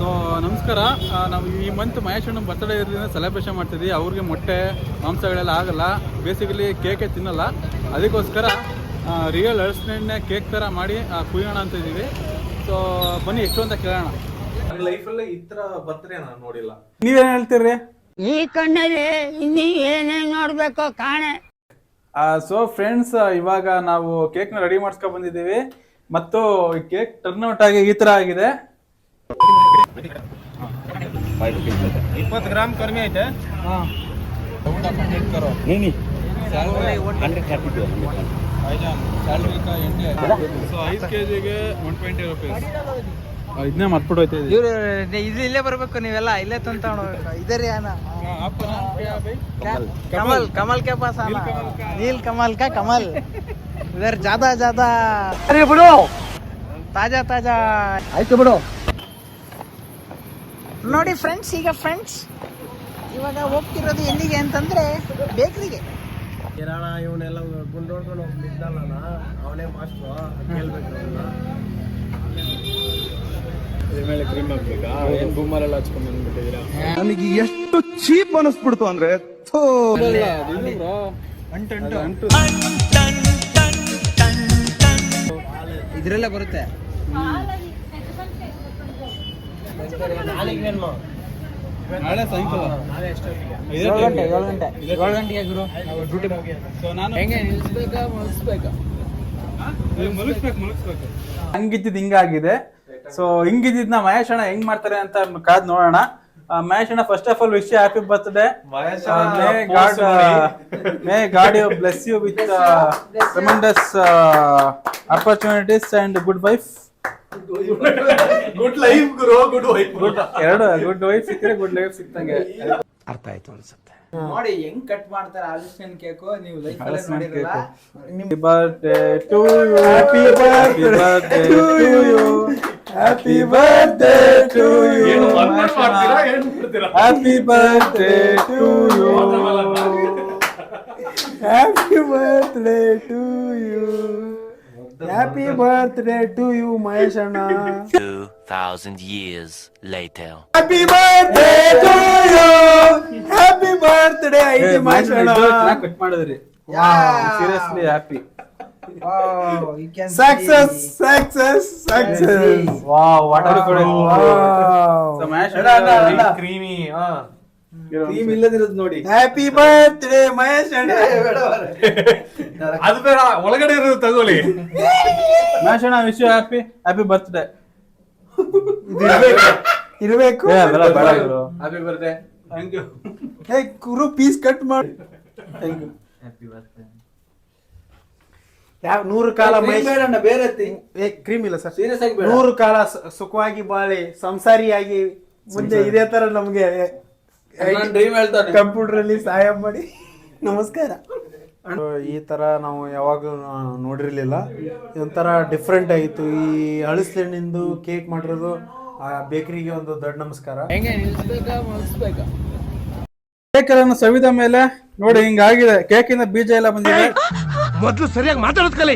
So ನಮಸ್ಕಾರ. ನಾವು ಈ ಮಂತ್ ಮಹೇಶ್ ಅಣ್ಣ ಬರ್ತ್ಡೇ ಇರೋದ್ರಿಂದ ಸೆಲೆಬ್ರೇಷನ್ ಮಾಡ್ತಿದ್ವಿ. ಅವ್ರಿಗೆ ಮೊಟ್ಟೆ ಮಾಂಸಗಳೆಲ್ಲ ಆಗಲ್ಲ, ಬೇಸಿಕಲಿ ಕೇಕೆ ತಿನ್ನಲ್ಲ. ಅದಕ್ಕೋಸ್ಕರ ರಿಯಲ್ ಹಲಸಿನಣ್ಣೆ ಕೇಕ್ ಥರ ಮಾಡಿ ಕುಯ್ಯೋಣ ಅಂತ ಇದ್ದೀವಿ. ಸೊ ಬನ್ನಿ ಎಷ್ಟು ಅಂತ ಕೇಳೋಣ. ಲೈಫಲ್ಲಿ ಈ ಥರ ಬರ್ತ್ಡೇ ನಾನು ನೋಡಿಲ್ಲ. ನೀವೇನು ಹೇಳ್ತೀರಿ? ಈ ಕಣ್ಣಲ್ಲಿ ಇನ್ನೀ ಏನೇನು ನೋಡ್ಬೇಕೋ ಕಾಣೆ. ಸೊ ಫ್ರೆಂಡ್ಸ್, ಇವಾಗ ನಾವು ಕೇಕ್ನ ರೆಡಿ ಮಾಡಿಸ್ಕೊಂಡು ಬಂದಿದ್ದೀವಿ ಮತ್ತು ಕೇಕ್ ಟರ್ನ್ಔಟ್ ಆಗಿ ಈ ಥರ ಆಗಿದೆ. 20 ಗ್ರಾಮ್ ಕಡಿಮೆ ಐತೆ. So 5 kgಗೆ 120 rupees. ಇದನ್ನೇ ಮರ್ಬಿಟ್ಟೋಯ್ತು. ಇವ್ರು ಇದು ಇಲ್ಲೇ ಬರ್ಬೇಕು, ನೀವೆಲ್ಲ ಇಲ್ಲೇ ತಂತ ಇದರ कमल कमल के पास आना, नील कमल का कमल इधर ज्यादा ज्यादा. अरे बिडो ताजा ताजा ಆಯ್ತು ಬಿಡು. ನೋಡಿ ಫ್ರೆಂಡ್ಸ್, ಈಗ ಫ್ರೆಂಡ್ಸ್ ಇವಾಗ ಹೋಗ್ತಿರೋದು ಎಲ್ಲಿಗೆ ಅಂತಂದ್ರೆ ಬೇಕ್ರಿಗೆ. ಕಿರಾಣ ಇವನ್ನೆಲ್ಲ ಗುಂಡೋಡ್ಕೊಂಡು ಹೋಗ್ತಿದ್ದಲ್ಲ, ಅವನೇ ಮಾಸ್ಟ್ರು ಕೇಳ್ಬೇಕು. ಇದ್ರ ಮೇಲೆ ಕ್ರೀಮ್ ಹಾಕ್ಬೇಕಾ? ಏನ್ ಬೂಮರೆಲ್ಲ ಹಚ್ಕೊಂಡ್ ಬಂದ್ಬಿಟ್ಟಿದ್ದೀರಾ? ನನಗೆ ಎಷ್ಟು ಚೀಪ್ ಅನಿಸ್ಬಿಡ್ತು ಅಂದ್ರೆ ಇದ್ರಲ್ಲೇ ಬರುತ್ತೆ. ನಾಳೆ ಸಾಯಂಕಾಲ 7 ಗಂಟೆಗೆ ಗುರು ಡ್ಯೂಟಿ. ಸೊ ನಾನು ಹೆಂಗೆ ನಿಲ್ಸ್ಬೇಕಾ ಮುಗಿಸ್ಬೇಕಾ? ಮುಳುಗಿಸ್ಬೇಕು. ಹಂಗಿದ್ದಿದ್ದು ಹಿಂಗಾಗಿದೆ. ಸೊ ಹಿಂಗಿದ್ದಿದ್ನ ಮಹೇಶ್ ಅಣ್ಣ ಹೆಂಗ್ ಮಾಡ್ತಾರೆ ಅಂತ ಕಾದ್ ನೋಡೋಣ. ಮಹೇಶ್ ಅಣ್ಣ, first of all wish happy birthday. May God you bless you with tremendous opportunities and good wife. Good life ಗುರು, ಗುಡ್ ವೈಫ್. ಎರಡು ಗುಡ್ ವೈಫ್ ಸಿಕ್ಕರೆ ಗುಡ್ ಲೈಫ್ ಸಿಕ್ತಂಗೆ. ಅರ್ಥ ಆಯ್ತು ಅನ್ಸುತ್ತೆ. ನೋಡಿ ಹೆಂಗ್ ಕಟ್ ಮಾಡ್ತಾರೆ ಹಲಸಿನ ಕೇಕು, ನೀವು ಲೈಫ್ ಅಲ್ಲೇ ನೋಡಿರಲ್ಲ. Happy birthday to you. Happy birthday to you. Happy birthday to you. ಏನು ಮಾಡ್ತೀರಾ, ಏನು ಮಾಡ್ತೀರಾ? Happy birthday to you. Happy birthday to you. Happy birthday to you, Mahesh Anna. 2000 years later. Happy birthday to you. Happy birthday, Mahesh Anna. Cut ಮಾಡಿದ್ರಿ. Seriously happy. Wow, you can Success. Wow, what are you doing? So Mahesh Anna creamy cream ಇಲ್ಲದಿರೋದು ನೋಡಿ. Happy birthday Mahesh ಅಣ್ಣ. ಅದು ಬೇಡ, ಒಳಗಡೆ ಇರೋದು ತಗೊಳ್ಳಿ. ಮಹೇಶ್ ಅಣ್ಣ, ವಿಶ್ ಯು ಹ್ಯಾಪಿ ಬರ್ತ್ಡೇ. ಇರಬೇಕು. Happy birthday. Thank you. Hey ಕುರು, ಪೀಸ್ ಕಟ್ ಮಾಡಿ. Thank you. 100 ಕಾಲ ಬೇರೆ ಕ್ರೀಮ್ ಇಲ್ಲ ಸರ್. ಸೀರಿಯಸ್ ಆಗಿ 100 ಕಾಲ ಸುಖವಾಗಿ ಬಾಳಿ ಸಂಸಾರಿಯಾಗಿ ಮುಂದೆ ಇದೇ ತರ ನಮ್ಗೆ ಡ್ರೀಮ್ ಹೇಳ್ತಾನೆ. ಕಂಪ್ಯೂಟರ್ ಅಲ್ಲಿ ಸಹಾಯ ಮಾಡಿ. ನಮಸ್ಕಾರ. ಈ ತರ ನಾವು ಯಾವಾಗಲೂ ನೋಡಿರ್ಲಿಲ್ಲ. ಇದೊಂಥರ ಡಿಫ್ರೆಂಟ್ ಆಯಿತು. ಈ ಹಳಸಿನಿಂದು ಕೇಕ್ ಮಾಡಿರೋದು ಆ ಬೇಕರಿಗೆ ಒಂದು ದೊಡ್ಡ ನಮಸ್ಕಾರ. ಹೆಂಗೆ ನಿಲ್ಸ್ಬೇಕಾ ಮುಗಿಸ್ಬೇಕಾ? ಕೇಕ್ ಎಲ್ಲ ಸವಿದ ಮೇಲೆ ನೋಡಿ ಹಿಂಗಾಗಿದೆ. ಕೇಕಿನ ಬೀಜ ಎಲ್ಲ ಬಂದಿದೆ. ಮೊದಲು ಸರಿಯಾಗಿ ಮಾತಾಡೋದ್ ಕಲಿ.